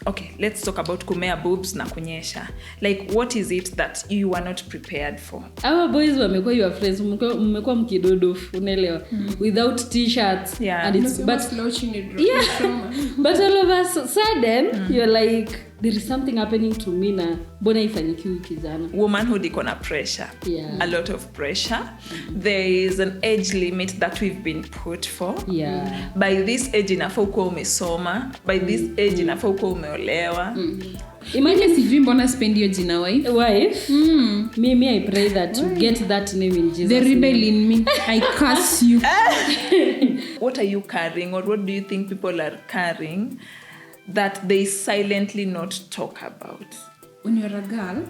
okay, let's talk about kumea boobs na kunyesha. Like, what is it that you were not prepared for? Our boys wamekuwa your friends, mmekuwa mkidodofu, unaelewa, without t-shirts. Yeah. And it's but but all of a sudden you're like, there is something happening to me na mbona ifanyikiwi kijana. Womanhood iko na pressure. Yeah. A lot of pressure. There is an age limit that we've been put for. Yeah. By this age inafaa kuwa umesoma. By this age inafaa kuwa umeolewa. Imagine sijui mbona spend your jina wife. Me I pray that you get that name in Jesus. The rebel in me, I curse you. What are you carrying, or what do you think people are carrying that they silently not talk about? When you're a girl,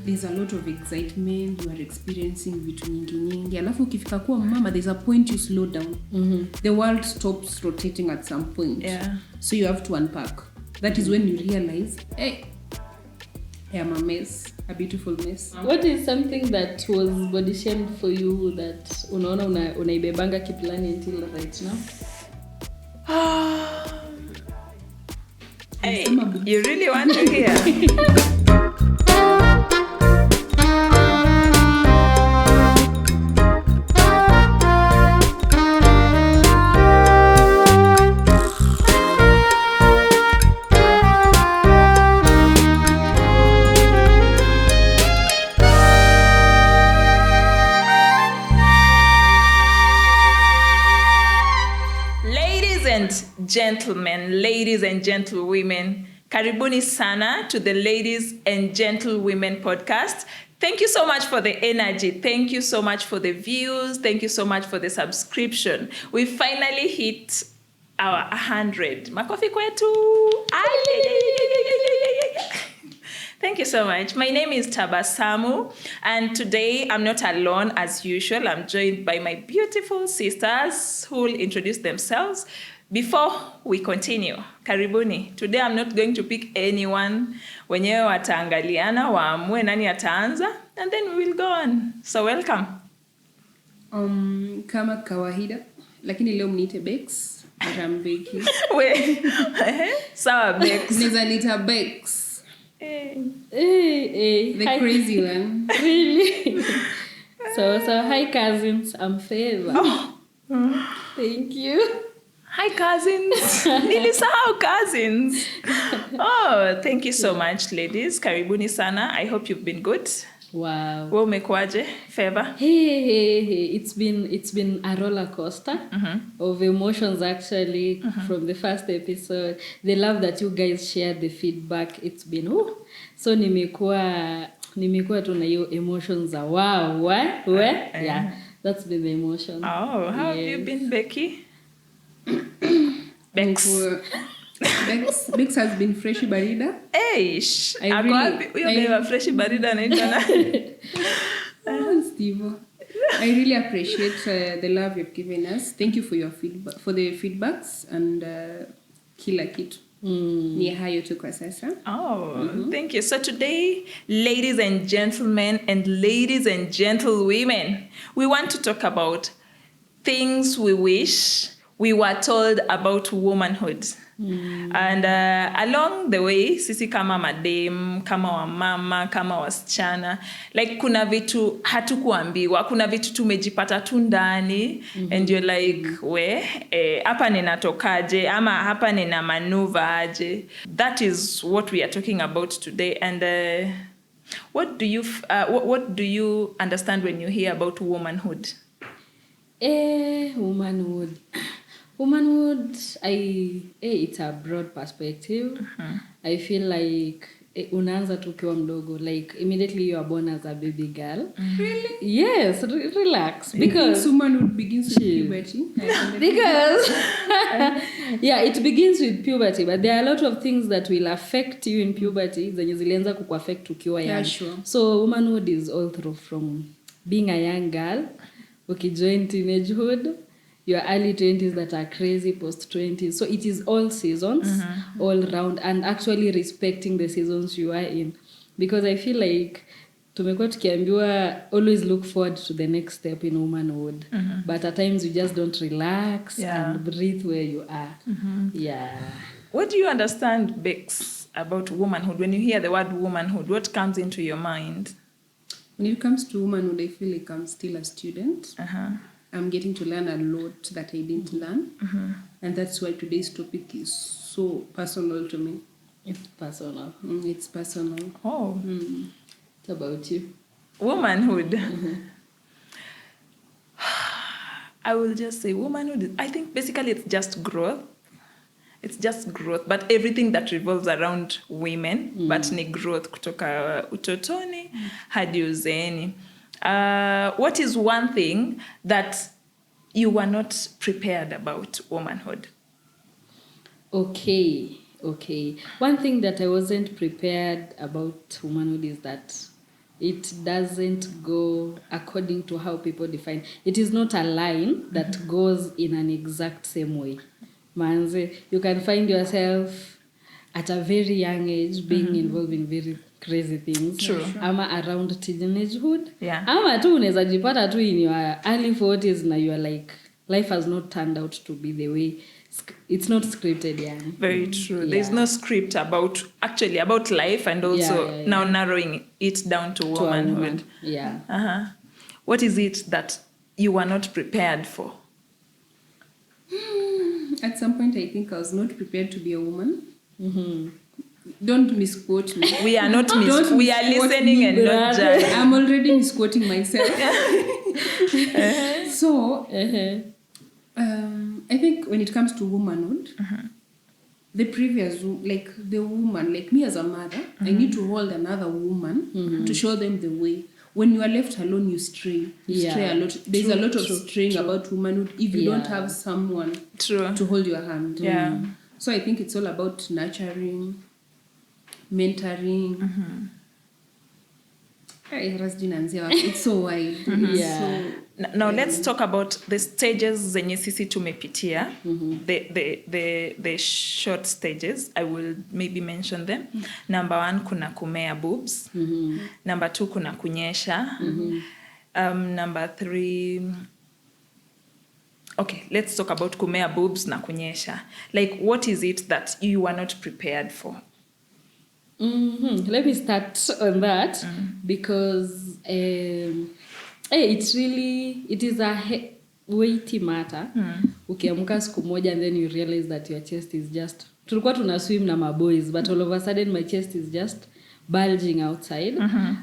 there's a lot of excitement, you are experiencing vitu nyingi. Alafu ukifika kuwa mama, there's a point you slow down. The world stops rotating at some point. Yeah. So you have to unpack. That is when you realize, hey, I am a mess, a beautiful mess. What is something that was body shamed for you that unaona unaibebanga kiplani until right now? Hey, you really want to hear? Gentlemen, ladies and gentlewomen, karibuni sana to the Ladies and Gentlewomen Podcast. Thank you so much for the energy. Thank you so much for the views. Thank you so much for the subscription. We finally hit our 100. Makofi kwetu. Thank you so much. My name is Tabasamu, and today I'm not alone as usual. I'm joined by my beautiful sisters who will introduce themselves. Before we continue, karibuni. Today I'm not going to pick anyone. Wenyewe wataangaliana, waamue nani ataanza, and then we will go on. So welcome. Kama kawaida, lakini leo mniite Bex, Rambeki. We, sawa Bex. Nizalita Bex. Hey. The crazy one. Really? So hi cousins, I'm Favor. Thank you. Hi cousins. Nilisahau cousins. Oh, thank you so much ladies. Karibuni sana. I hope you've been good. Wow. Wewe umekuaje, Favor? Hey. It's been a roller coaster of emotions actually from the first episode. The love that you guys shared, the feedback, it's been so nimekuwa tu na hiyo emotions za wow, yeah. That's been the emotion. Oh, how have you been, Becky? Bex has been fresh barida. Eish. Uyo fresh barida naitana. Steve. I really appreciate the love you've given us. Thank you for your feedback, for the feedbacks, and kila kitu. Ni hayo tu kwa sasa. Thank you. So today, ladies and gentlemen and ladies and gentlewomen, we want to talk about things we wish we were told about womanhood. And along the way, sisi kama madem, kama wamama, kama wasichana, like kuna vitu hatukuambiwa, kuna vitu tumejipata tu ndani, and you're like, hapa ninatokaje, ama hapa nina maneuver aje. That is what we are talking about today. And what do you understand when you hear about womanhood? Womanhood, it's a broad perspective. I feel like unaanza tu ukiwa mdogo, like immediately you are born as a baby girl. Really? Yes, relax, because womanhood begins with puberty. Because yeah, it begins with puberty, but there are a lot of things that will affect you in puberty zenye zilianza kukuaffect ukiwa young. Yeah, sure. So womanhood is all through from being a young girl, ukijoin teenagehood, your early 20s that are crazy, post 20s. So it is all seasons, all round, and actually respecting the seasons you are in. Because I feel like tumekuwa tukiambiwa always look forward to the next step in womanhood. But at times you just don't relax and breathe where you are. Yeah. What do you understand, Bex, about womanhood. When you hear the word womanhood, what comes into your mind? When it comes to womanhood, I feel like I'm still a student. Uh-huh. I'm getting to learn a lot that I didn't learn. And that's why today's topic is so personal to me. It's personal. It's personal. Oh. It's about you. Womanhood. I will just say womanhood. I think basically it's just growth. It's just growth, but everything that revolves around women, but ni growth kutoka utotoni hadi uzeeni. What is one thing that you were not prepared about womanhood? Okay. One thing that I wasn't prepared about womanhood is that it doesn't go according to how people define. It is not a line that goes in an exact same way. Manze, you can find yourself at a very young age being involved in very crazy things. True. Ama around teenagehood. Yeah. Ama tu unaweza jipata tu in your early 40s na you are like, life has not turned out to be the way. It's not scripted, yeah. Very true. There's no script about life, and also now narrowing it down to womanhood. Yeah. Uh-huh. What is it that you were not prepared for? At some point, I think I was not prepared to be a woman. Don't misquote me. We are not we are listening and not judging. I'm already misquoting myself. So, I think when it comes to womanhood, the previous, like the woman, like me as a mother, I need to hold another woman to show them the way. When you are left alone, you stray. You stray a lot. There's a lot of straying about womanhood if you don't have someone to hold your hand. Yeah. So I think it's all about nurturing, mentoring. It's so wide. Now let's talk about the stages zenye sisi tumepitia. The short stages. I will maybe mention them. Number 1, kuna kumea boobs. Number 2, kuna kunyesha. Number 3, okay, let's talk about kumea boobs na kunyesha. Like, what is it that you were not prepared for? Let me start on that because it is a weighty matter. Ukiamka siku moja and then you realize that your chest is just, tulikuwa tuna swim na maboys, but all of a sudden my chest is just bulging outside.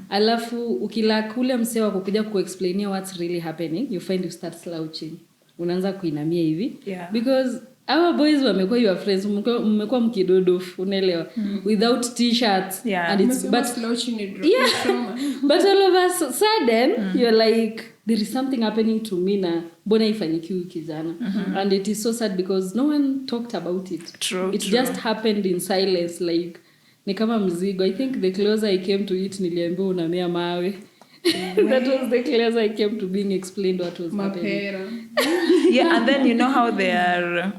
Alafu ukila kule msee wa kukuja kuexplainia what's really happening, you find you start slouching. Unaanza kuinamia hivi because our boys wamekuwa your friends, mmekuwa mkidodofu, unaelewa, without t-shirts and it's but all of a sudden you're like, there is something happening to me na mbona ifanikiwi kijana. And it is so sad because no one talked about it. It just happened in silence, like ni kama mzigo. I think the closer I came to it, niliambiwa unamea mawe. That was the closer I came to being explained what was happening. And then you know how they are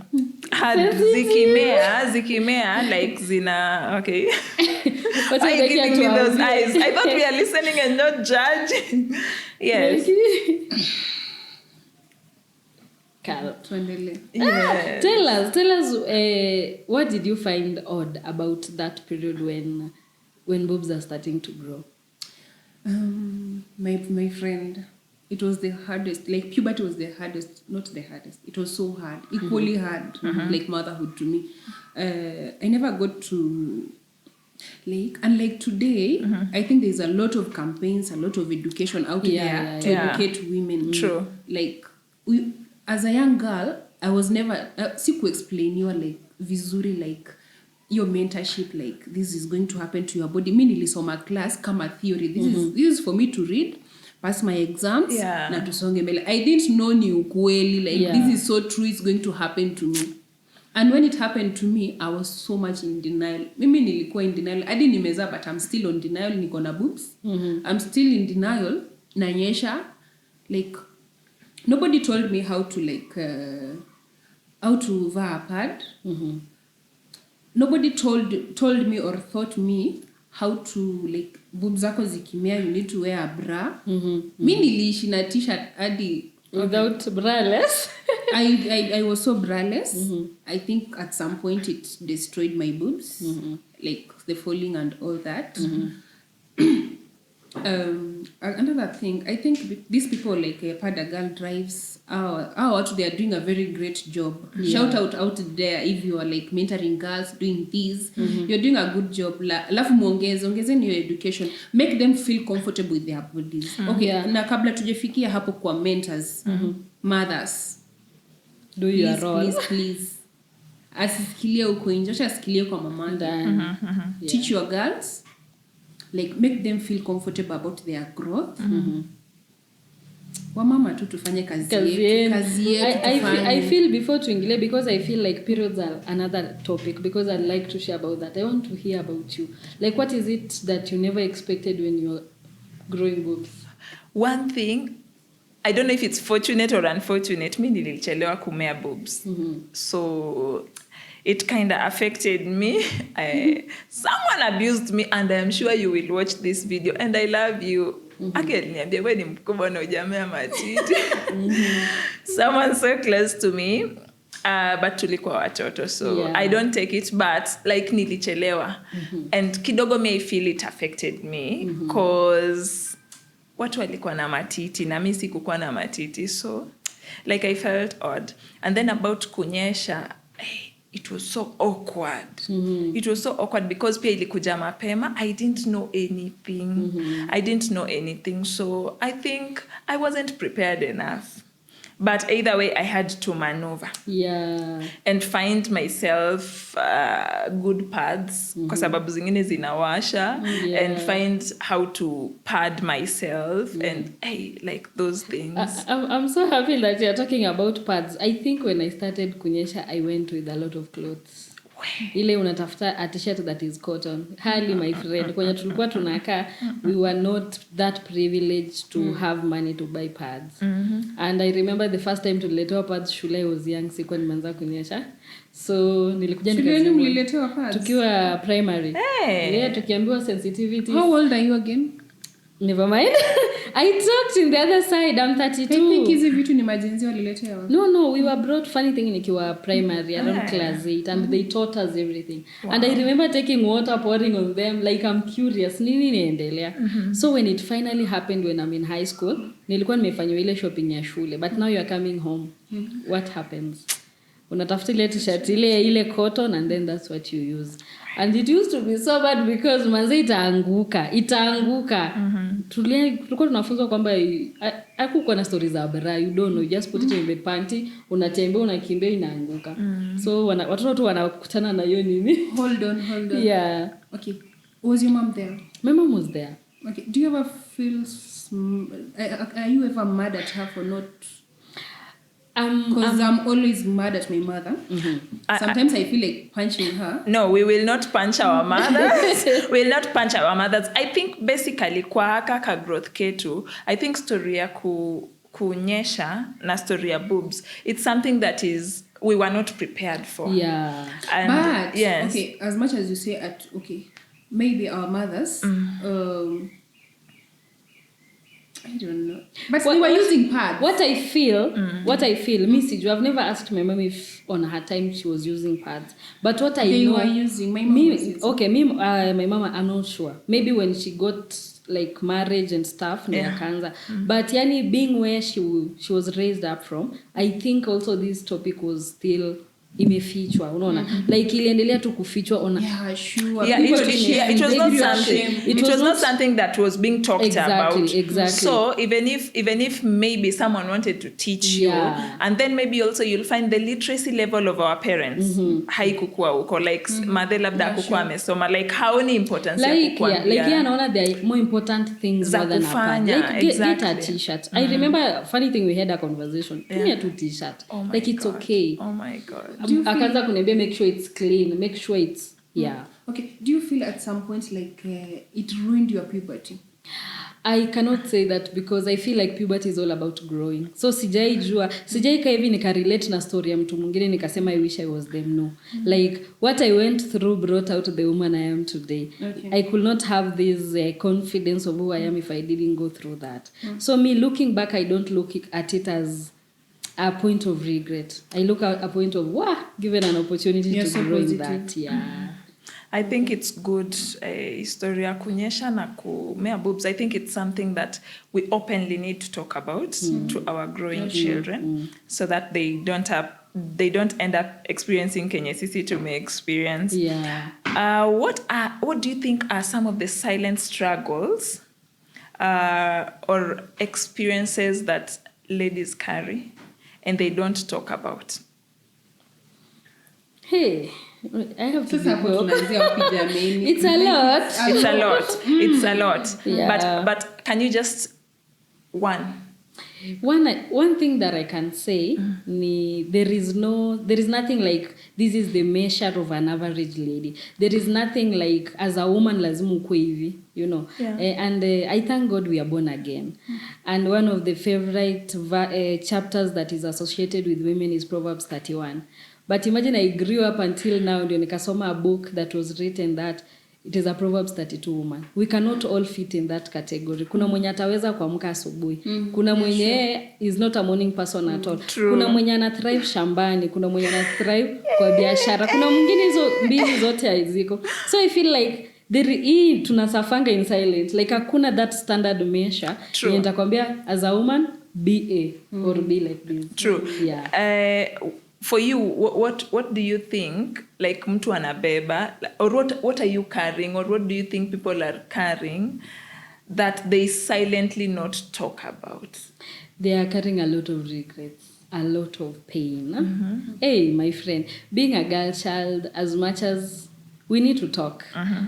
had zikimea like zina, okay. Why are you giving me those eyes? I thought we are listening and not judging. Yes. Carol. Yes. Tell us what did you find odd about that period when boobs are starting to grow? My friend, it was the hardest. Like, puberty was the hardest, not the hardest. It was so hard, equally hard, like motherhood to me. I never got to, like, unlike today, I think there's a lot of campaigns, a lot of education out there to educate women. True. Like, as a young girl, I was never, siku explain you like vizuri, like, your mentorship, like, this is going to happen to your body. Mi nilisoma class kama theory. This is for me to read, pass my exams, na tusonge mbele. I didn't know ni ukweli, like, this is so true, it's going to happen to me. And when it happened to me, I was so much in denial. Mimi nilikuwa in denial. I didn't nimeza, but I'm still on denial. Niko na boobs. I'm still in denial. Nanyesha. Like, nobody told me how to, like, how to wear a pad. Nobody told me or taught me how to, like, boobs zako zikimea, you need to wear a bra. Mi niliishi na t-shirt hadi without braless. I was so braless. I think at some point it destroyed my boobs. like the falling and all that. Another thing, I think these people like Pada Girl Drives, they are doing a very great job. Shout out there if you are like mentoring girls doing this. You're doing a good job. Alafu ongezeni your education, make them feel comfortable with their bodies. Na kabla tujefikia hapo kwa mentors, mothers, do your role. Please. Asisikilie uko nje, asikilie kwa mama. Teach your girls, like make them feel comfortable about their growth. Wamama tu tufanye kazi yetu. I feel before tuingilie, because I feel like periods are another topic, because I'd like to share about that. I want to hear about you. Like, what is it that you never expected when you're growing boobs? One thing, I don't know if it's fortunate or unfortunate, mi nilichelewa kumea boobs. So it kind of affected me. Someone abused me, and I'm sure you will watch this video, and I love you. Niambia wewe ni mkubwa na hujamea matiti. Someone so close to me, but tulikuwa watoto, so I don't take it, but like nilichelewa. And kidogo me I feel it affected me, because watu walikuwa na matiti na mimi sikukuwa na matiti, so like I felt odd. And then about kunyesha, it was so awkward. It was so awkward because pia ilikuja mapema. I didn't know anything. So I think I wasn't prepared enough. But either way, I had to maneuver. And find myself good pads, kwa sababu zingine zinawasha. And find how to pad myself. And like those things. I'm so happy that you're talking about pads. I think when I started kunyesha, I went with a lot of clothes. Ile unatafuta a t-shirt that is cotton. Hali, my friend, kwenye tulikuwa tunakaa, we were not that privileged to have money to buy pads. And I remember the first time tuliletewa pads shule, I was young, sikuwa nimeanza kunyesha. So nilikuja nililetewa pads tukiwa primary. Tukiambiwa sensitivity. How old are you again? Never mind. I talked in the other side. I'm 32. I think hizi vitu ni majenzi waliletewa. No, we were brought, funny thing, nikiwa primary around class 8, and they taught us everything. And I remember taking water, pouring on them, like I'm curious, nini niendelea. So when it finally happened when I'm in high school, nilikuwa nimefanywa ile shopping ya shule, but now you're coming home. What happens? Unatafuta ile t-shirt ile cotton, and then that's what you use. And it used to be so bad because manze itaanguka. Tulikuwa tunafunzwa kwamba hakukuwa na stories za bra, you don't know, you just put it in the panty, unatembea unakimbia inaanguka. So watoto tu wanakutana na hiyo nini. Hold on. Yeah. Okay. Was your mom there? My mom was there. Okay. Do you ever feel are you ever mad at her for not? Because I'm always mad at my mother. Sometimes I feel like punching her. No, we will not punch our mothers. We will not punch our mothers. I think basically kwa haka ka growth ketu, I think story ya kunyesha na story ya boobs, it's something that is we were not prepared for. And but okay, as much as you say maybe our mothers I don't know. But we were using pads. What I feel, Missy, I've never asked my mom if on her time she was using pads. But what I know, were using. My mom was using. My mama, I'm not sure. Maybe when she got like marriage and stuff, kanza. But yani being where she was raised up from, I think also this topic was still imefichwa, unaona, like iliendelea tu kufichwa on. It was not something that was being talked about. Exactly. So even if maybe someone wanted to teach you, and then maybe also you'll find the literacy level of our parents haikukuwa huko, like mother labda hakukuwa amesoma, like haoni importance ya kukwambia, like anaona there are more important things za than kufanya. Like get a t-shirt. I remember funny thing, we had a conversation. Tumia tu t-shirt. Like it's okay. Oh my god. Akaanza kuniambia make sure it's clean, make sure it's Okay, do you feel at some point like it ruined your puberty? I cannot say that because I feel like puberty is all about growing. So sijaika hivi nikarelate na story ya mtu mwingine nikasema I wish I was them. No. Like what I went through brought out the woman I am today. Okay. I could not have this confidence of who I am if I didn't go through that. So me looking back, I don't look at it as a point of regret. I look at a point of given an opportunity to grow in that. I think it's good story ya kunyesha na kumea boobs. I think it's something that we openly need to talk about to our growing children so that they don't end up experiencing kenye sisi to may experience. Yeah. What do you think are some of the silent struggles or experiences that ladies carry and they don't talk about? Hey, I have to be Sasa woke. tunaanzia wapi jameni? It's a lot. It's a lot. Yeah. But can you just One thing that I can say, there is nothing like this is the measure of an average lady. There is nothing like as a woman lazima ukue hivi, you know. Yeah. And I thank God we are born again. And one of the favorite chapters that is associated with women is Proverbs 31. But imagine I grew up until now ndio nikasoma a book that was written that it is a Proverbs 32 woman. We cannot all fit in that category. Kuna mwenye ataweza kuamka asubuhi. Kuna mwenye is not a morning person at all. True. Kuna mwenye ana thrive shambani, kuna mwenye ana thrive kwa biashara. Kuna mwingine hizo mbili zote haziko. So I feel like hii tunasafanga in silence. Like hakuna that standard measure. True. Nitakwambia as a woman be A or be like this. True. Yeah. For you, what do you think, like mtu anabeba, or what are you carrying, or what do you think people are carrying that they silently not talk about? They are carrying a lot of regrets, a lot of pain. Hey, my friend, being a girl child, as much as we need to talk.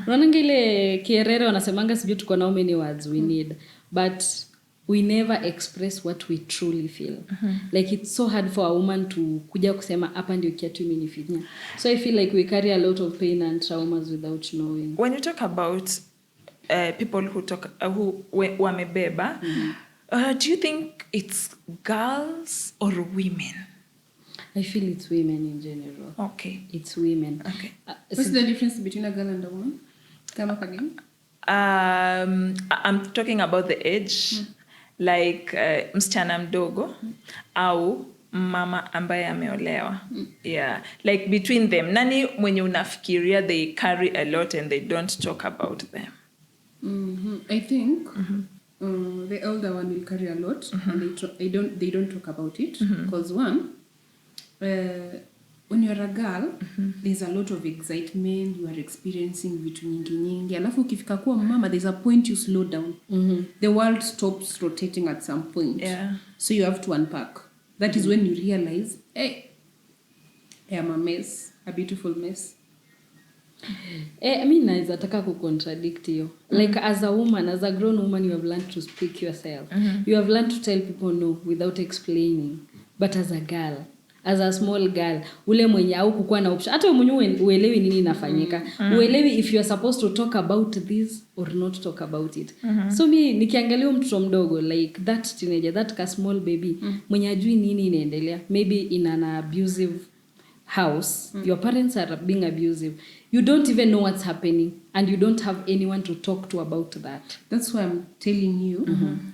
Unaona ile Kierere wanasemanga sijui tuko na how many words we need, but we never express what we truly feel. Like it's so hard for a woman to kuja kusema hapa ndio kiatu imenifinya. So I feel like we carry a lot of pain and traumas without knowing. When you talk about people who wamebeba, do you think it's girls or women? I feel it's women in general. Okay. It's women. Okay. What's the difference between a girl and a woman? Come up again. I'm talking about the age. Like msichana mdogo au mama ambaye ameolewa. Yeah, like between them, nani mwenye unafikiria they carry a lot and they don't talk about them? I think the elder one will carry a lot and they don't talk about it because one, when you're a girl, there's a lot of excitement, you are experiencing vitu nyingi. Alafu ukifika kuwa mama, there's a point you slow down. The world stops rotating at some point. Yeah. So you have to unpack. That is when you realize, hey, I am a mess, a beautiful mess. I mean, naweza taka kucontradict you. Like as a woman, as a grown woman, you have learned to speak yourself. You have learned to tell people no without explaining. But as a girl, as a small girl, ule mwenye au kukua na option. Hata mwenye uelewi nini inafanyika. Uelewi if you are supposed to talk about this or not talk about it. So mi nikiangalia mtoto mdogo like that teenager, that small baby, mwenye ajui nini inaendelea. Maybe in an abusive house, your parents are being abusive. You don't even know what's happening and you don't have anyone to talk to about that. That's why I'm telling you,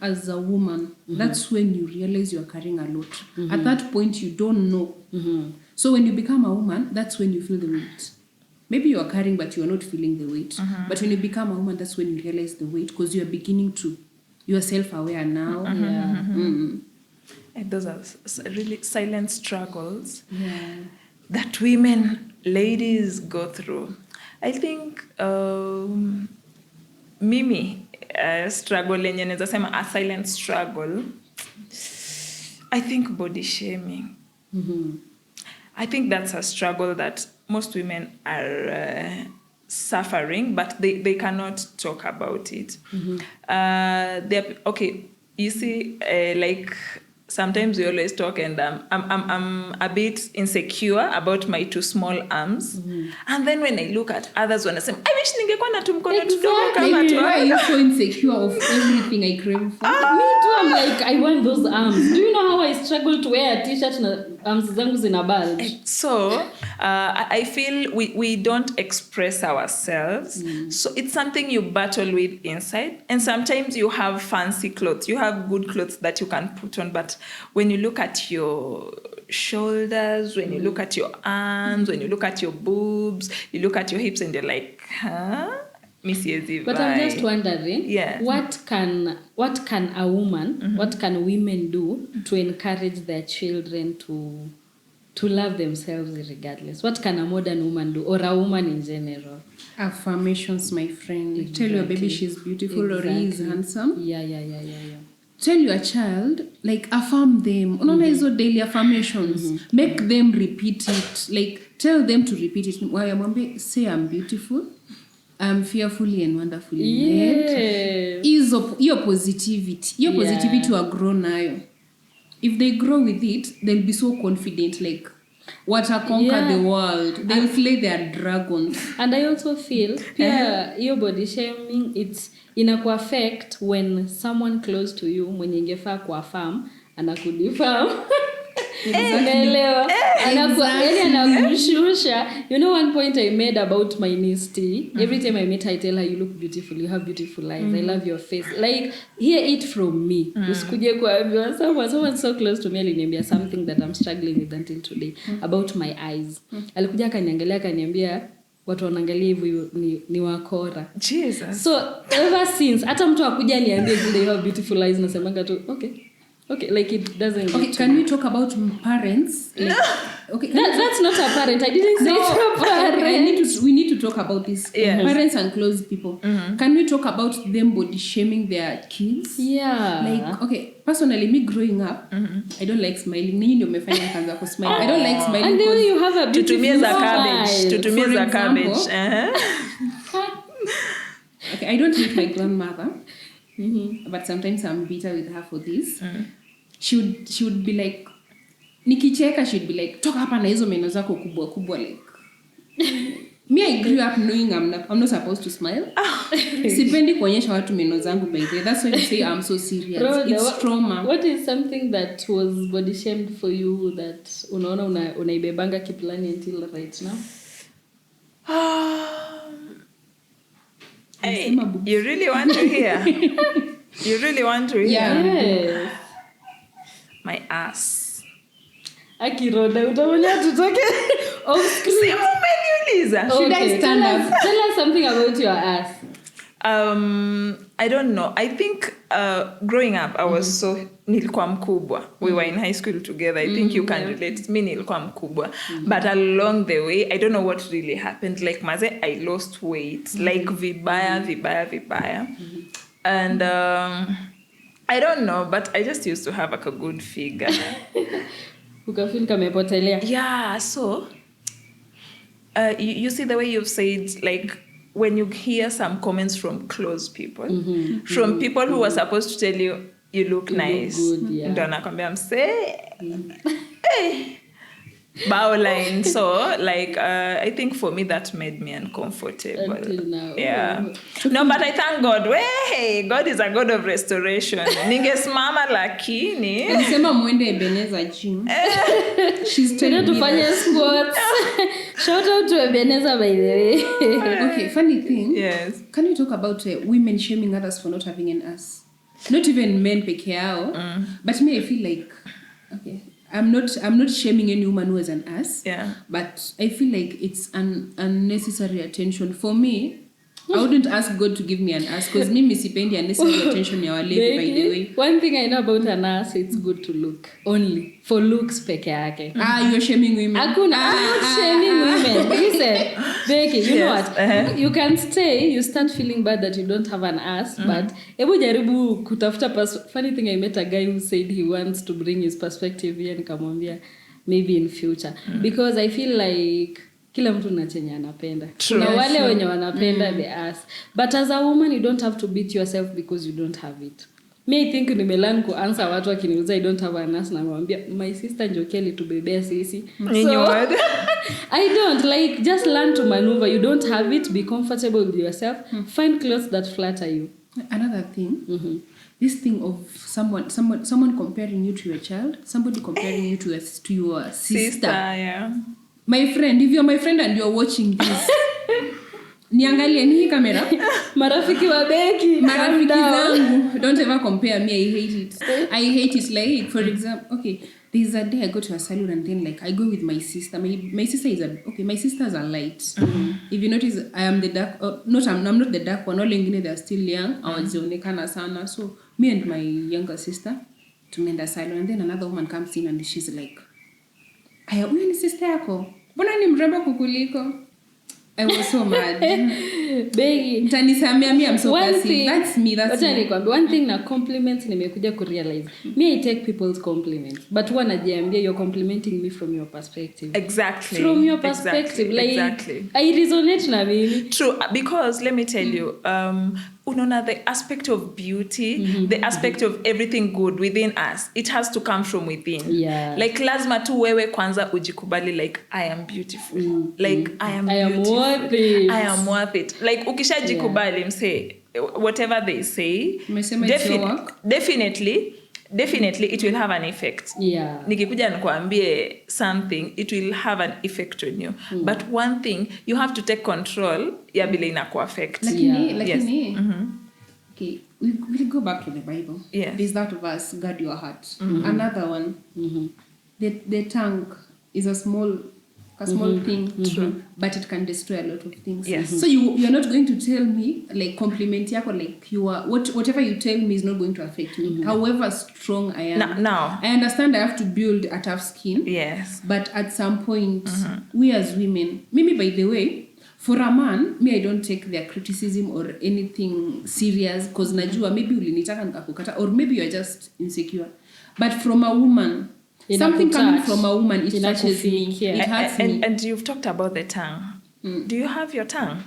as a woman, that's when you realize you're carrying a lot. At that point, you don't know. So when you become a woman, that's when you feel the weight. Maybe you are carrying, but you are not feeling the weight. But when you become a woman, that's when you realize the weight because you are beginning to, you are self-aware now. And those are really silent struggles that women, ladies go through. I think mimi struggle lenye naweza sema a silent struggle, I think body shaming. I think that's a struggle that most women are suffering, but they cannot talk about it. Okay, you see, like sometimes we always talk and I'm a bit insecure about my two small arms. And then when I look at others, when I say, I wish ningekuwa na tumkono tudogo kama tu. Why are you so insecure of everything I crave for? Me too, I'm like, I want those arms. Do you know how I struggle to wear a t-shirt arms zangu zina bulge. So I feel we don't express ourselves. So it's something you battle with inside. And sometimes you have fancy clothes. You have good clothes that you can put on. But when you look at your shoulders, when you look at your arms, when you look at your boobs, you look at your hips and you're like, huh? But I'm just wondering, what can a woman, what can women do to encourage their children to love themselves regardless? What can a modern woman do, or a woman in general? Affirmations, my friend. Like, tell your baby she's beautiful or he is handsome. Yeah. Tell your child, like, affirm them. Unaona hizo daily affirmations. Make them repeat it. Like, tell them to repeat it. Wayamwambie, say I'm beautiful. I'm fearfully and wonderfully made. Your positivity. Your positivity will grow nayo. If they grow with it, they'll be so confident, like, what a conquer the world. They'll slay their dragons. And I also feel your body shaming, it's inaku affect when someone close to you mwenye ingefaa kuaffirm anakudifam. Anakushusha. You know, one point I made about my niece T. Every time I meet her, I tell her, you look beautiful, you have beautiful eyes, I love your face. Like, hear it from me. Usikuje kuambiwa someone so close to me aliniambia something that I'm struggling with until today about my eyes. Alikuja akaniangalia akaniambia watu wanaangalia hivyo ni wakora. Jesus. So ever since hata mtu akuja niambie vile you have beautiful eyes nasemanga tu okay, like it doesn't. Okay, can we talk about parents? Like, okay, that's not a parent. I didn't say it's a parent. We need to talk about this. Yes. Parents and close people. Can we talk about them body shaming their kids? Yeah. Like, okay, personally, me growing up, I don't like smiling. Ninyi ndio mmefanya nikaanza kusmile. I don't like smiling. And then you have a beautiful smile. Tutumie za cabbage. Okay, I don't hate my grandmother. But sometimes I'm bitter with her for this. She would be like, nikicheka, she'd be like, toka hapa na hizo meno zako kubwa kubwa, like. Me, I grew up knowing I'm not supposed to smile. Sipendi kuonyesha watu meno zangu by the way. That's why you say I'm so serious. It's trauma. What is something that was body shamed for you that unaona unaibebanga kiplani until right now? Hey, you really want to hear? You really want to hear? Yes. My ass. Akiroda utamonya tutoke off screen. Should I stand up? Tell us something about your ass. I don't know. I think growing up I was so nilikuwa mkubwa. We were in high school together. I think you can relate. Me nilikuwa mkubwa. But along the way, I don't know what really happened. Like maze, I lost weight. Like vibaya. And I don't know, but I just used to have like a good figure. Ukafeel kamepotelea. Yeah, so you see the way you've said, like, when you hear some comments from close people, from people who were supposed to tell you, you look nice. Look good, yeah. Ndo anakwambia mse, hey, bow line. So, like, I think for me that made me uncomfortable. Until now. Yeah. No, but I thank God. Hey, God is a God of restoration. Ningesimama lakini. Alisema muende Ebeneza gym. She's telling me tufanye squats. Shout out to Ebeneza by the way. Okay, funny thing. Yes. Can you talk about women shaming others for not having an ass? Not even men peke yao. But me, I feel like, okay, I'm not shaming any woman who has an ass. Yeah. But I feel like it's an unnecessary attention. For me, I wouldn't ask God to give me an ass because me sipendi unnecessary attention ya wale, by the way. One thing I know about an ass, it's good to look. Only. For looks peke yake. You're shaming women. I'm not shaming women. Listen, Becky, you know what? You can stay, you start feeling bad that you don't have an ass, but ebu jaribu kutafuta funny thing, I met a guy who said he wants to bring his perspective here nikamwambia maybe in future. Because I feel like kila mtu na chenye anapenda. Kuna wale wenye wanapenda the ass. But as a woman, you don't have to beat yourself because you don't have it. Me, I think nimelearn ku answer watu wakiniuliza I don't have an ass na mwambia my sister Njokeli tubebea sisi. So I don't, like, just learn to maneuver. You don't have it, be comfortable with yourself. Find clothes that flatter you. Another thing, this thing of someone comparing you to your child, somebody comparing you to your sister. Yeah. My friend, if you're my friend and you're watching this, niangalie ni hii kamera. Marafiki wa Becky, marafiki zangu, don't ever compare me. I hate it. Like, for example, okay, there's a day I go to a salon and then like I go with my sister. My sister is my sisters are light. If you notice, I am the dark. I'm not the dark one. All wengine they are still young. Hawajionekana sana. So me and my younger sister tumeenda salon, and then another woman comes in and she's like, "Aya, huyu ni sister yako? Mbona ni mrembo kukuliko?" I was so mad. Becky, Tanisamia me, I'm so passive. That's me. One thing na compliments nimekuja kurealize. Me, I take people's compliments, but wanajiambia you're complimenting me from your perspective. Exactly. From your perspective. Exactly. I resonate na mimi. True, because let me tell you, unaona, the aspect of beauty, the aspect of everything good within us, it has to come from within. Yeah. Like lazima tu wewe kwanza ujikubali, like I am beautiful. Like I am beautiful. I am worth it. Like ukishajikubali mse, whatever they say, definitely it will have an effect. Yeah. Nikikuja nikuambie something, it will have an effect on you. But one thing, you have to take control ya bila inaku affect. Lakini, okay, we'll go back to the Bible. Yes. There's that verse, guard your heart. Another one, the tongue is a small thing, true, but it can destroy a lot of things. Yes. So you're not going to tell me like compliment yako, like you are whatever you tell me is not going to affect me. However strong I am. Now I understand I have to build a tough skin. Yes. But at some point, we as women, maybe by the way, for a man, I don't take their criticism or anything serious because najua maybe ulinitaka nikakukata, or maybe you're just insecure. But from a woman, something coming from a woman, it touches me. It hurts me. And you've talked about the tongue. Do you have your tongue?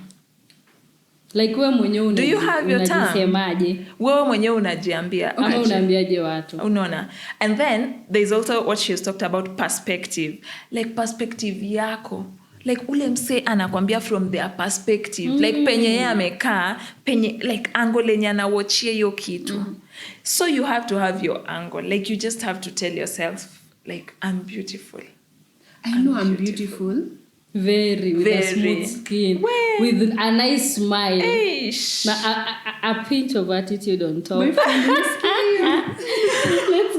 Like wewe mwenyewe do you have your tongue? Unajisemaje? Wewe mwenyewe unajiambia. Ama unaambiaje watu? Unaona. And then there's also what she's talked about, perspective. Like perspective yako. Like ule mse anakwambia from their perspective. Like penye yeye amekaa, penye like angle lenye anawatchia hiyo kitu. So you have to have your angle. Like you just have to tell yourself, like, I'm beautiful. I know I'm beautiful. Very, with a smooth skin. With a nice smile. Eish. A pinch of attitude on top. My friend, let's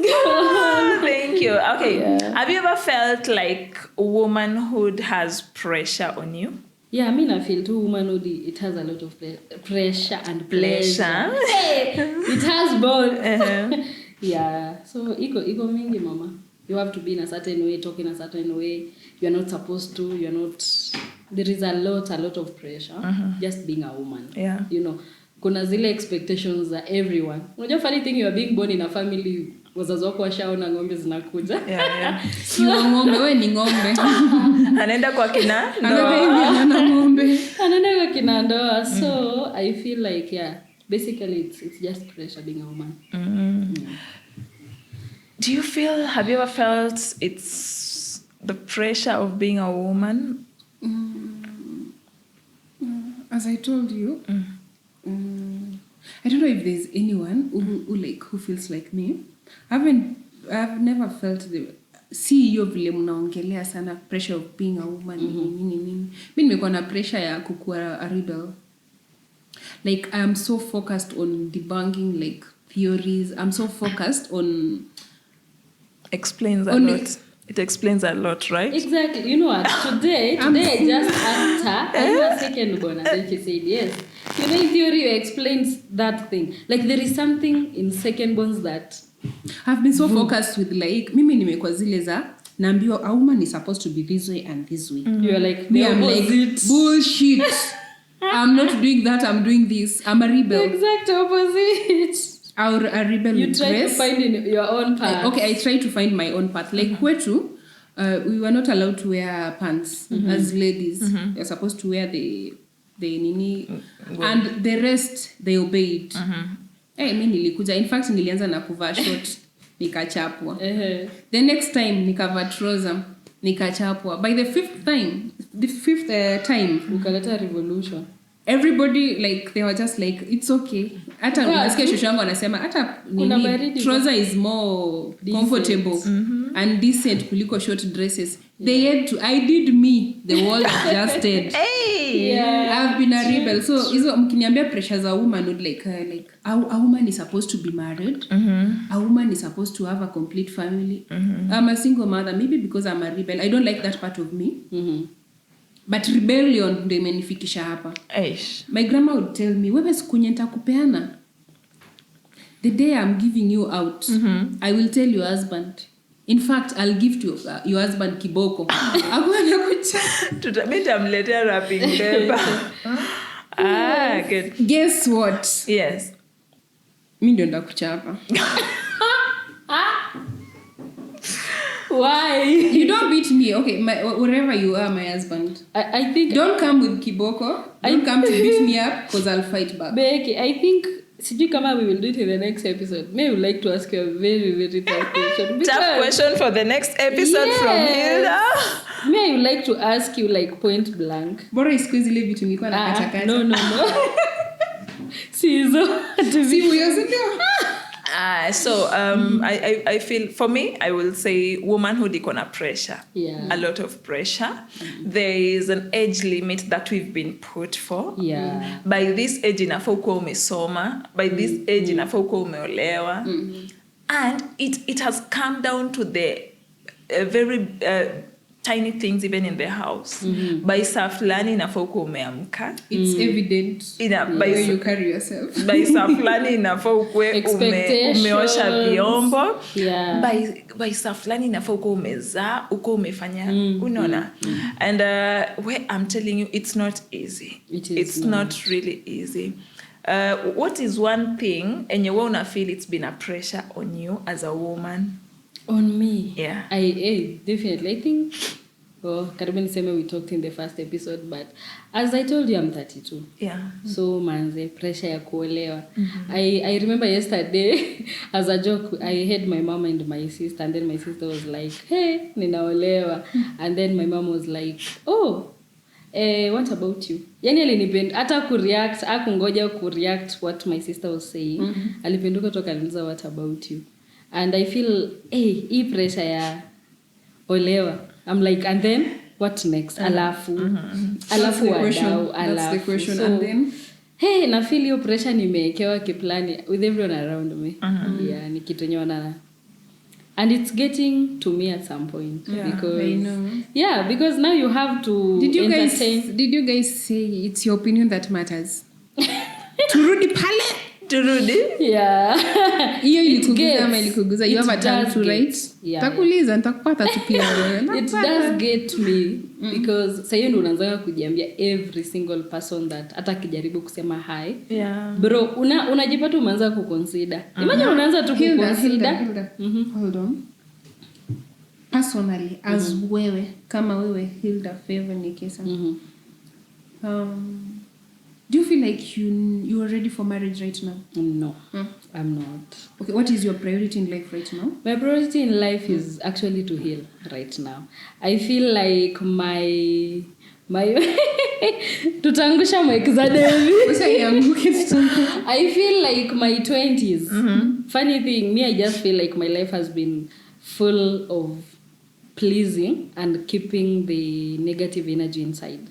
go. Thank you. Okay. Yeah. Have you ever felt like womanhood has pressure on you? Yeah, I mean, I feel too womanhood, it has a lot of pressure and pleasure. Hey, it has both. Yeah. So, ego mingi, mama. You have to be in a certain way, talk in a certain way. You're not supposed to. You're not. There is a lot of pressure. Just being a woman. Yeah. You know, kuna zile expectations za everyone. Unajua funny thing, you are being born in a family, wazazi wako washaona ng'ombe zinakuja. Yeah. Sio ng'ombe, wewe ni ng'ombe. Anaenda kwa kina ndoa. Anaenda kwa kina ndoa. So, I feel like, yeah, basically it's just pressure being a woman. Have you ever felt it's the pressure of being a woman? As I told you, I don't know if there's anyone who feels like me. I've never felt hiyo vile mnaongelea sana pressure of being a woman. Mimi nimekuwa na pressure ya kukuwa a rebel. Like I'm so focused on debunking like theories. I'm so focused on explains a lot. It explains a lot, right? Exactly. You know what? Today I just asked her, are you a second born? And then she said yes. You know, in theory, you explains that thing. Like there is something in second borns that I've been so focused with like mimi nimekuwa zile za naambiwa a woman is supposed to be this way and this way. You are like, me, I'm like bullshit. I'm not doing that. I'm doing this. I'm a rebel. The exact opposite. Or a rebel. You try to find in your own path. Okay, I try to find my own path. Like kwetu, we were not allowed to wear pants as ladies. You're supposed to wear the nini, and the rest they obeyed. Mimi nilikuja. In fact, nilianza na kuvaa short, nikachapwa. The next time nikavaa trouser, nikachapwa. By the fifth time, ukaleta revolution. everybody like they were just like it's okay. Hata unasikia shosho yangu anasema hata trouser is more comfortable and decent kuliko short dresses. They had to, I did me, the world adjusted. I've been a rebel. So hizo mkiniambia pressures a womanhood like a woman is supposed to be married. A woman is supposed to have a complete family. I'm a single mother, maybe because I'm a rebel. I don't like that part of me. But rebellion ndio imenifikisha hapa. My grandma would tell me, wewe sikunye nitakupeana. The day I'm giving you out, I will tell your husband. In fact, I'll give to your husband kiboko. Hakuna kucha. Tutabeta mletea wrapping paper. Good. Guess what? Yes. Mimi ndio ndakuchapa. Why? You don't beat me. Okay, wherever you are, my husband. I think... Don't come with kiboko. Don't come to beat me up because I'll fight back. Becky, I think... Sijui kama we will do it in the next episode. Maybe I would like to ask you a very, very tough question. Tough question for the next episode from Hilda. Maybe I would like to ask you like point blank. Bora isikuwe zile vitu nilikuwa nakata. No. Sizo. I feel, for me, I will say womanhood iko na pressure. Yeah. A lot of pressure. There is an age limit that we've been put for. Yeah. By this age inafaa ukuwa umesoma. By this age inafaa ukuwa umeolewa. And it has come down to the very tiny things even in the house. By saa fulani inafaa ukuwa umeamka. It's evident by you carry yourself. By saa fulani inafaa ukuwe umeosha vyombo. Yeah. By saa fulani inafaa ukuwe umezaa, ukuwe umefanya, unaona. And where I'm telling you, it's not easy. It's not really easy. What is one thing and you wanna feel it's been a pressure on you as a woman? On me? Yeah. I definitely. I think, karibuni niseme we talked in the first episode, but as I told you, I'm 32. Yeah. So manze, pressure ya kuolewa. I remember yesterday, as a joke, I had my mom and my sister, and then my sister was like, hey, ninaolewa. And then my mom was like, oh, what about you? Yani alinipenda hata kureact, akungoja kureact what my sister was saying. Alipenduka toka aliniza what about you? And I feel, hii pressure ya olewa. I'm like, and then what next? Alafu wadau, alafu. That's the question. So, and then? Hey, na feel hiyo pressure nimewekewa kiplani with everyone around me. Yeah, ni kitu nyona. And it's getting to me at some point. Yeah, because, I know. Yeah, because now you have to entertain. Did you guys say it's your opinion that matters? Turudi pale. Yeah. Hiyo ilikuguza ama ilikuguza? You have a turn to right? Yeah. Takuuliza, nitakupata tu pia wewe. It does get me because sasa ndio unaanza kujiambia every single person that hata kijaribu kusema hi. Yeah. Bro, unajipata umeanza kuconsider. Imagine unaanza tu kuconsider. Hold on. Personally, as wewe, kama wewe Hilda Favor Nikesa. Do you feel like you are ready for marriage right now? No, I'm not. Okay, what is your priority in life right now? My priority in life is actually to heal right now. I feel like my tutangusha mic za Devi. I feel like my 20s. Funny thing, me I just feel like my life has been full of pleasing and keeping the negative energy inside.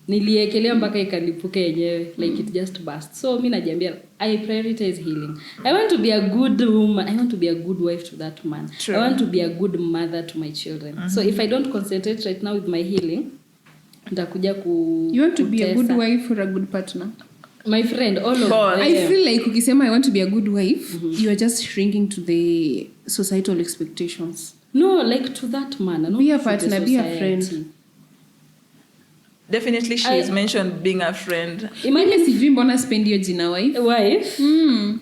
Niliekelea mpaka ikalipuka yenyewe, like it just burst. So mimi najiambia I prioritize healing. I want to be a good woman. I want to be a good wife to that man. True. I want to be a good mother to my children. So if I don't concentrate right now with my healing, nitakuja You want to be a good wife or a good partner? My friend, all of them. I feel like ukisema I want to be a good wife, you are just shrinking to the societal expectations. No, like to that man. Not be a partner, be a friend. Definitely she is mentioned being a friend. Imagine sijui mbona spend your jina wife.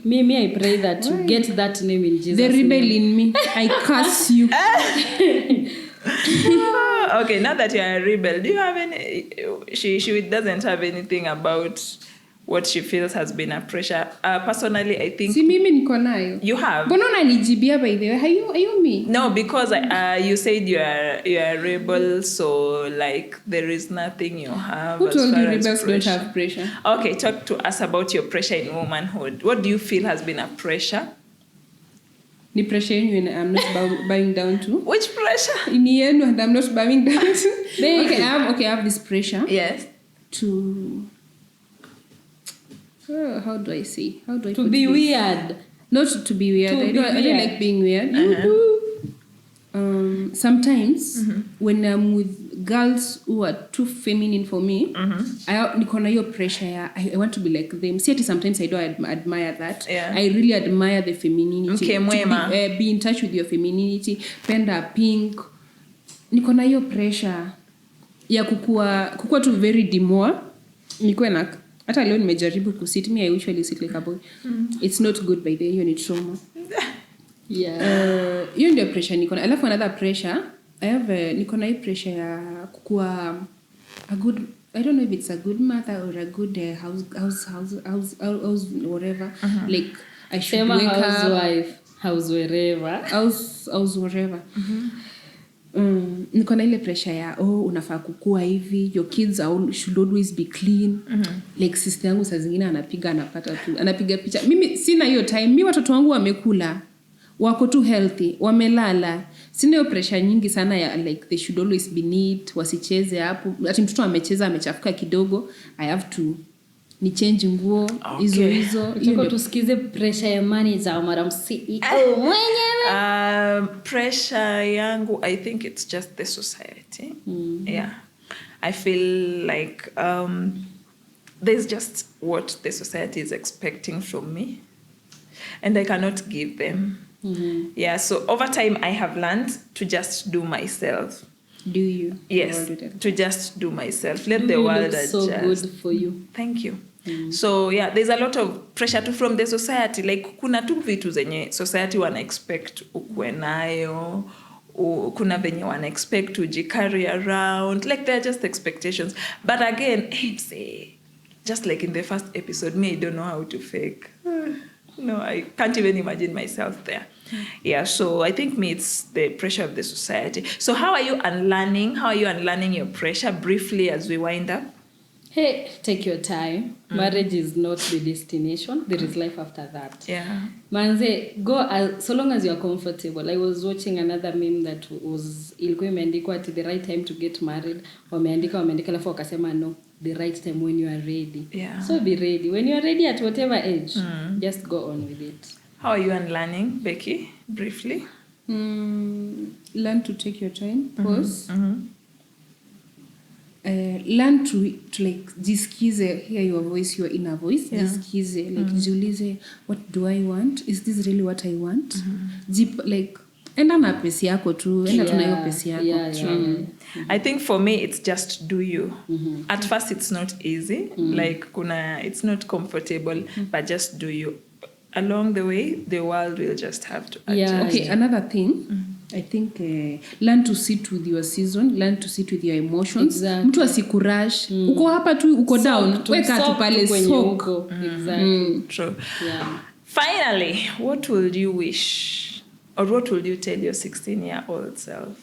Me I pray that you get that name in Jesus' The rebel name. in me. I curse you. Okay, now that you are a rebel, do you have any... She doesn't have anything about what she feels has been a pressure. Personally, I think Si mimi niko nayo. you have. Mbona unanijibia by the way? Are you me? No, because you said you are a rebel, so like there is nothing you have. Who as told far you as rebels don't have pressure? Okay, talk to us about your pressure in womanhood. What do you feel has been a pressure? Ni pressure yenu and I'm not bowing down to. Which pressure? Ni yenu and I'm not bowing down to. Okay, I have this pressure. Yes. To how do I say? How do I To put be this? weird. Not to be weird. I don't like being weird. Sometimes when I'm with girls who are too feminine for me, niko na hiyo pressure. I want to be like them. See, sometimes I don't admire that. Yeah. I really admire the femininity. Okay, mwema. Be in touch with your femininity. Penda pink. Niko na hiyo pressure ya kukua tu very demure. Niko na hata leo nimejaribu kusit. Me I usually sit like a boy. It's not good by the way, you need trauma. Yeah. Hiyo ndio pressure niko na. Alafu another pressure, niko na hii pressure ya kukua a good, I don't know if it's a good mother or a good house whatever. Like I should wake housewife, house wherever. House whatever. Niko na ile pressure ya unafaa kukua hivi, your kids should always be clean. Like sister yangu saa zingine anapiga picha. Mimi sina hiyo time. Mimi watoto wangu wamekula, wako tu healthy, wamelala. Sina hiyo pressure nyingi sana ya like they should always be neat, wasicheze hapo. Ati mtoto amecheza amechafuka kidogo, I have to ni change nguo hizo. Tuko tusikize pressure ya manager au madam CEO mwenyewe. Pressure yangu, I think it's just the society. Yeah. I feel like there's just what the society is expecting from me, and I cannot give them. Yeah, so over time I have learned to just do myself. Do you? Yes, to just do myself. Let the world adjust. So good for you. Thank you. So yeah, there's a lot of pressure too from the society. Like kuna tu vitu zenye society wana expect ukwe nayo, kuna venye wana expect ujicarry around. Like they're just expectations. But again, just like in the first episode, me, I don't know how to fake. No, I can't even imagine myself there. Yeah, so I think it's the pressure of the society. So how are you unlearning? How are you unlearning your pressure? Briefly as we wind up. Hey, take your time. Marriage is not the destination. There is life after that. Yeah. Manze, go so long as you're comfortable. I was watching another meme that was ilikuwa imeandikwa at the right time to get married. Wameandika alafu wakasema no, the right time when you are ready. Yeah. So be ready. When you are ready at whatever age, just go on with it. How are you unlearning, Becky? Briefly. Learn to take your time. Pause. Learn to like jisikize, hear your voice, your inner voice. Yeah. Jisikize, like jiulize, what do I want? Is this really what I want? Like enda na pesi yako tu, enda tunayo pesi yako. Yeah. I think for me it's just do you. At first it's not easy. Like it's not comfortable, but just do you. Along the way, the world will just have to adjust. Yeah. Okay, another thing, I think learn to sit with your season, learn to sit with your emotions. Exactly. Mtu asikurush. Uko hapa tu, uko down, weka tu pale soak. Exactly. True. Yeah. Finally, what would you wish, or what would you tell your 16-year-old self?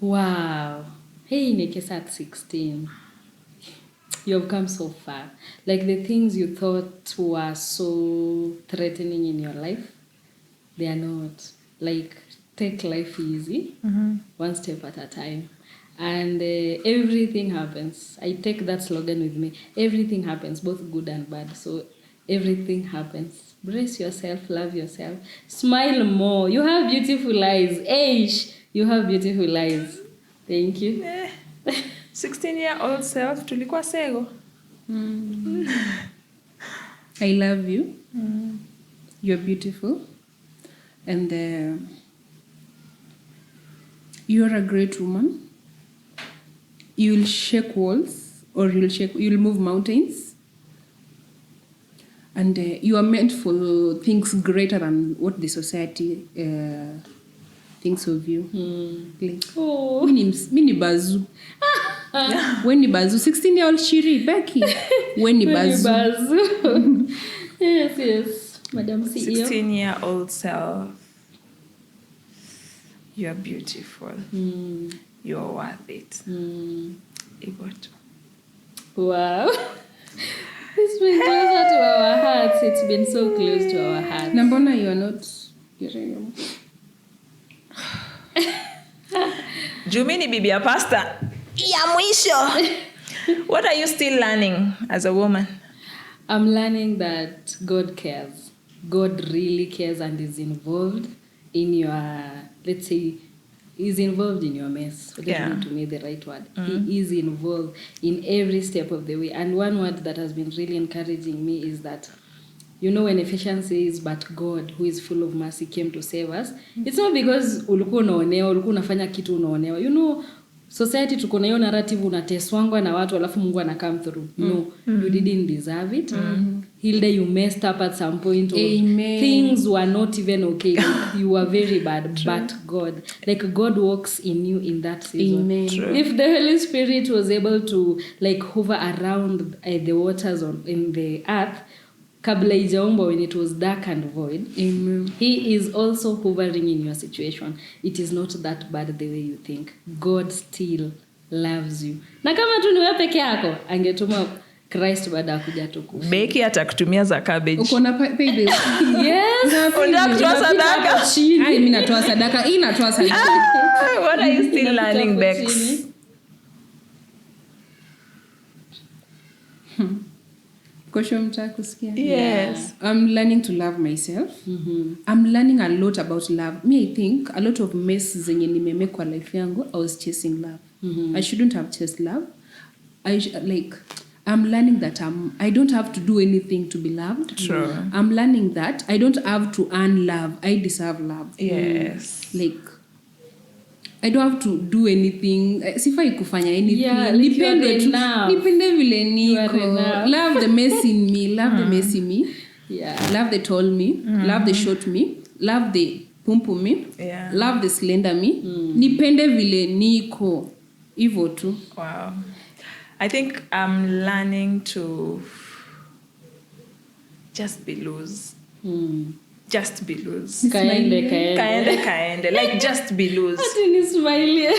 Wow. Hey, Nekesa at 16. You have come so far. Like the things you thought were so threatening in your life, they are not. Like, take life easy, one step at a time. And everything happens. I take that slogan with me. Everything happens, both good and bad. So everything happens. Brace yourself, love yourself. Smile more. You have beautiful eyes. Aish, you have beautiful eyes. Thank you. 16-year-old self, tulikuwa sego. I love you. You're beautiful. And you're a great woman. You'll shake walls, or you'll move mountains. And you are meant for things greater than what the society thinks of you. Like, mini bazu. When ni bazu 16-year-old Shiri Becky. When ni bazu. Yes. Madam CEO. 16-year-old self. You're beautiful. You're worth it. Iboto. Wow. It's been closer to our hearts. It's been so close to our hearts. Nambona you are not getting Jumini bibi ya pasta. Ya mwisho. What are you still learning as a woman? I'm learning that God cares. God really cares and is involved in your, let's say, is involved in your mess. I don't need to make the right word. He is involved in every step of the way. And one word that has been really encouraging me is that, you know, when Ephesians says, but God, who is full of mercy, came to save us, it's not because ulikuwa unaonewa, ulikuwa unafanya kitu unaonewa. You know, society tuko na hiyo narrative unateswangwa na watu alafu Mungu ana come through. No, you didn't deserve it. Hilda, you messed up at some point. Amen. Things were not even okay. You were very bad. But God, like God works in you in that season. Amen. True. If the Holy Spirit was able to like hover around the waters in the earth, kabla ijaomba when it was dark and void, Amen. He is also hovering in your situation. It is not that bad the way you think. God still loves you. Na kama tu ni wewe peke yako, angetuma Christ baada kuja tukufu. Beki atakutumia za cabbage. Uko na paybill. Yes. Unataka kutoa sadaka? Ai mimi natoa sadaka. Hii natoa sadaka. What are you still learning, Bex? Question mtaka kusikia? Yes. I'm learning to love myself. I'm learning a lot about love. Me, I think a lot of mess zenye nimemake kwa life yangu, I was chasing love. I shouldn't have chased love. I'm learning that I don't have to do anything to be loved. True. I'm learning that I don't have to earn love. I deserve love. Yes. I don't have to do anything. Sifai kufanya anything. Yeah, like you are enough. Nipende vile You are niko. enough. Love the mess in me. Love the mess in me. Yeah. Love the tall me. Love the short me. Love the pumpu me. Yeah. Love the slender me. Nipende vile niko. Hivyo tu. Wow. I think I'm learning to just be loose. Just be loose. Kaende. Like just be loose. Ati ni smile.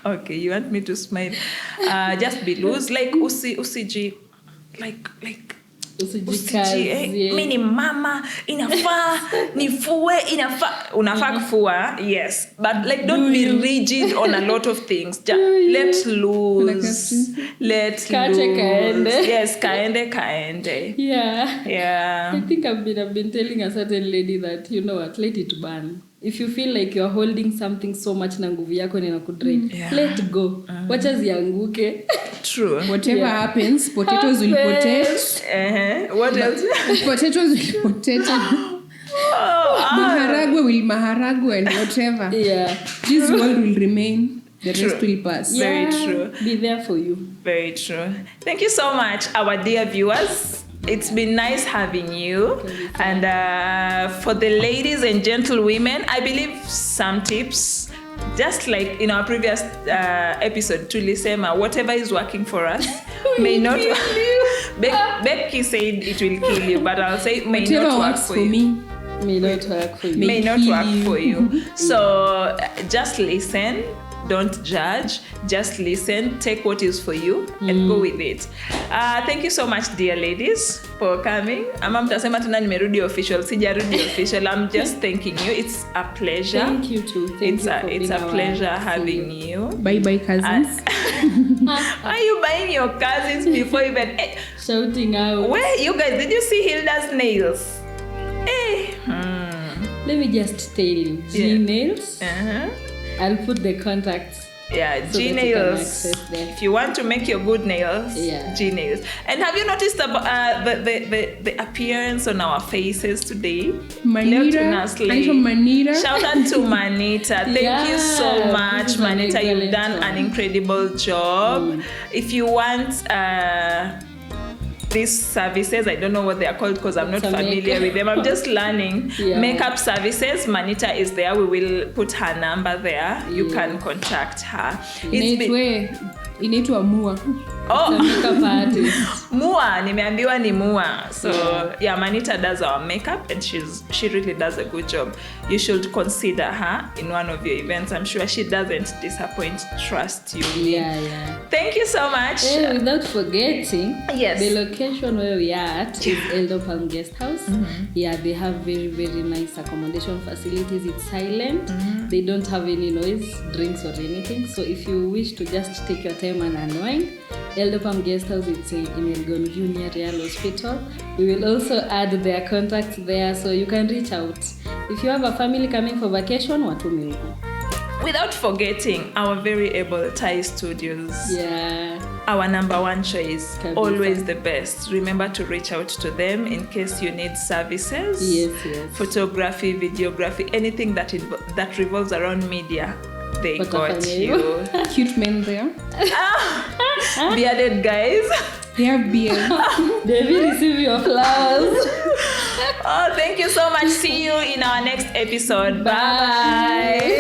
Okay, you want me to smile? Just be loose. Like usiji. Like Usijikazie. Mimi ni mama, inafaa nifue, unafaa kufua, yes, but like don't be rigid on a lot of things. Let loose. Kaende. Yes, kaende. Yeah. I think I've been telling a certain lady that, you know what, let it burn. If you feel like you're holding something so much na nguvu yako inakudrain, let go. Wacha zianguke. True. Whatever happens, potatoes will potate. What else? Potatoes will potate. Maharagwe will maharagwe and whatever. Yeah. This world will remain. The rest will pass. Very true. Be there for you. Very true. Thank you so much, our dear viewers. It's been nice having you. And for the ladies and gentlewomen, I believe some tips, just like in our previous episode, Tulisema, whatever is working for us may not. Becky said it will kill you, but I'll say may whatever not work works for me. you. May not work for you. May not work for you. So just listen. Don't judge. Just listen. Take what is for you and go with it. Thank you so much, dear ladies, for coming. Ama mtasema tena nimerudi official. Sijarudi official. I'm just thanking you. It's a pleasure. Thank you too. It's a pleasure having you. Bye cousins. Are you buying your cousins before even shouting out? Where you guys? Did you see Hilda's nails? Let me just tell you, G-nails. I'll put the contacts. Yeah, so G-nails. If you want to make your good nails, G-nails. And have you noticed the appearance on our faces today? Manita. Shout out to Manita. Thank you so much, Manita. You've done an incredible job. If you want these services. I don't know what they are called because I'm not It's a familiar makeup. with them. I'm just learning. Yeah. Makeup services. Manita is there. We will put her number there. You can contact her. Inaitwa Mua. Oh, Makeup artist. Mua, nimeambiwa ni Mua. So yeah, Manita does our makeup and she really does a good job. You should consider her in one of your events. I'm sure she doesn't disappoint. Trust you. Yeah. Thank you so much. Without forgetting, Yes. the location where we are at is Elder Palm Guest House. Yeah, they have very, very nice accommodation facilities. It's silent. They don't have any noise, drinks or anything. So if you wish to just take your time and unwind, Elder Palm Guest House, it's in Elgon near Real Hospital. We will also add their contacts there so you can reach out. If you have a family coming for vacation, watume huko. Without forgetting our very able Thai studios. Yeah. Our number one choice, Kabisa. always the best. Remember to reach out to them in case you need services. Yes. Photography, videography, anything that revolves around media. They got you. Cute men there. Bearded guys. They have beard. They will receive your flowers. Oh, thank you so much. See you in our next episode. Bye.